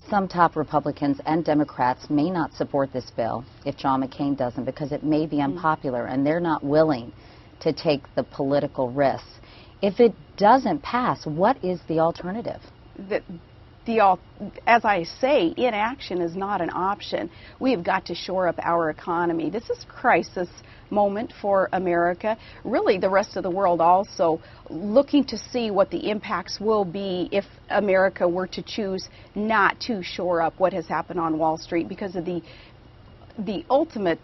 Some top Republicans and Democrats may not support this bill if John McCain doesn't, because it may be unpopular and they're not willing to take the political risks. If it doesn't pass, what is the alternative? As I say, inaction is not an option. We have got to shore up our economy. This is a crisis moment for America, really the rest of the world also, looking to see what the impacts will be if America were to choose not to shore up what has happened on Wall Street because of the ultimate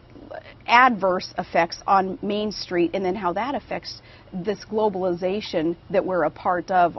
adverse effects on Main Street, and then how that affects this globalization that we're a part of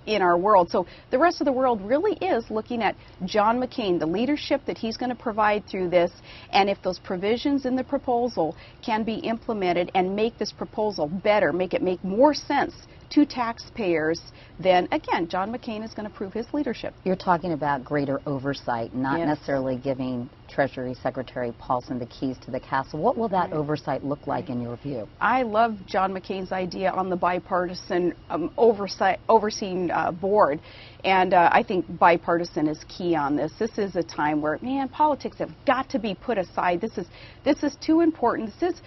in our world. So the rest of the world really is looking at John McCain, the leadership that he's going to provide through this, and if those provisions in the proposal can be implemented and make this proposal better, make it make more sense to taxpayers, then again, John McCain is going to prove his leadership. You're talking about greater oversight, not necessarily giving Treasury Secretary Paulson the keys to the castle. What will that oversight look like in your view? I love John McCain's idea on the bipartisan overseeing board, and I think bipartisan is key on this. This is a time where, man, politics have got to be put aside. This is too important. This is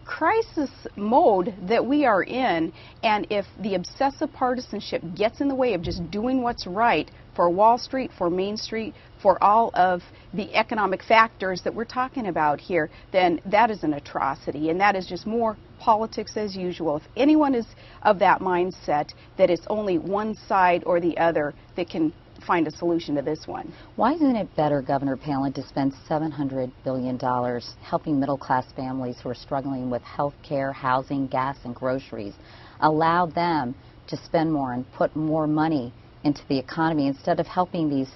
crisis mode that we are in, and if the obsessive partisanship gets in the way of just doing what's right for Wall Street, for Main Street, for all of the economic factors that we're talking about here, then that is an atrocity, and that is just more politics as usual. If anyone is of that mindset that it's only one side or the other that can find a solution to this one. Why isn't it better, Governor Palin, to spend $700 billion helping middle-class families who are struggling with health care, housing, gas, and groceries? Allow them to spend more and put more money into the economy instead of helping these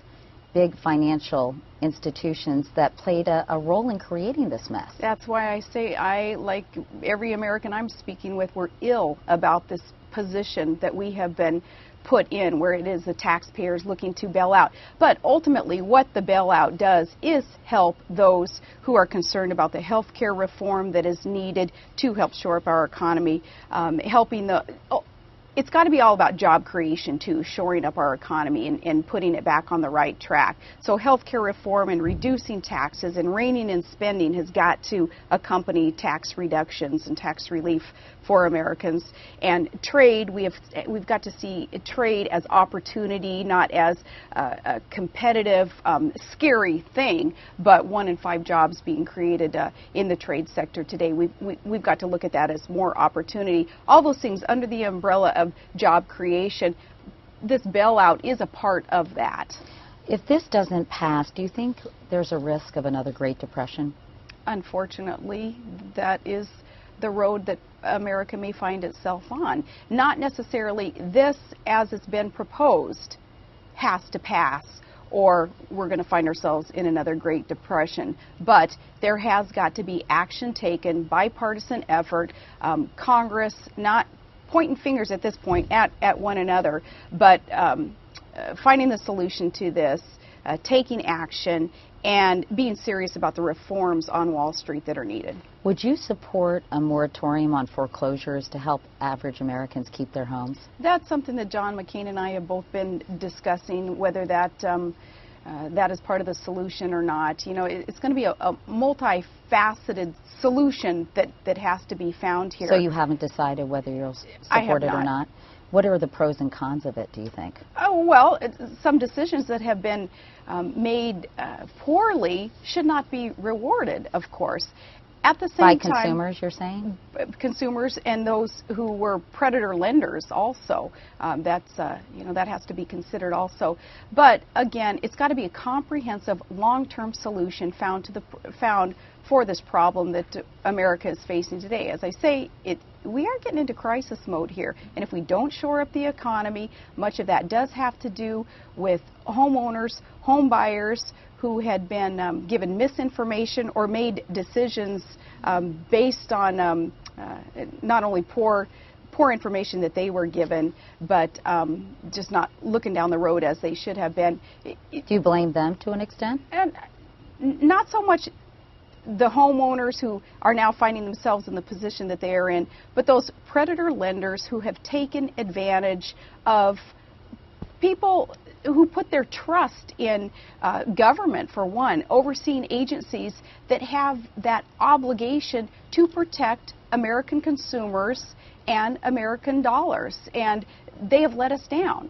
big financial institutions that played a role in creating this mess. That's why I say I, like every American I'm speaking with, we're ill about this position that we have been put in, where it is the taxpayers looking to bail out. But ultimately what the bailout does is help those who are concerned about the health care reform that is needed to help shore up our economy, helping it's got to be all about job creation too, shoring up our economy and putting it back on the right track. So health care reform and reducing taxes and reining in spending has got to accompany tax reductions and tax relief for Americans. And trade, we've got to see trade as opportunity, not as a competitive, scary thing, but 1 in 5 jobs being created in the trade sector today. We've got to look at that as more opportunity. All those things under the umbrella of job creation. This bailout is a part of that. If this doesn't pass, do you think there's a risk of another Great Depression? Unfortunately, that is the road that America may find itself on. Not necessarily this, as it's been proposed, has to pass, or we're going to find ourselves in another Great Depression. But there has got to be action taken, bipartisan effort, Congress not pointing fingers at this point at one another, but finding the solution to this, taking action, and being serious about the reforms on Wall Street that are needed. Would you support a moratorium on foreclosures to help average Americans keep their homes? That's something that John McCain and I have both been discussing, whether that that is part of the solution or not. You know, it's going to be a multifaceted solution that has to be found here. So you haven't decided whether you'll support it or not? What are the pros and cons of it, do you think? Oh, well, some decisions that have been made poorly should not be rewarded, of course. At the same time, by consumers, you're saying? Consumers and those who were predator lenders also. That's, you know, that has to be considered also. But again, it's got to be a comprehensive, long-term solution found for this problem that America is facing today. As I say, we are getting into crisis mode here, and if we don't shore up the economy, much of that does have to do with homeowners, home buyers who had been given misinformation or made decisions based on not only poor information that they were given, but just not looking down the road as they should have been. Do you blame them to an extent? And not so much the homeowners who are now finding themselves in the position that they are in, but those predator lenders who have taken advantage of people who put their trust in government, for one, overseeing agencies that have that obligation to protect American consumers and American dollars, and they have let us down.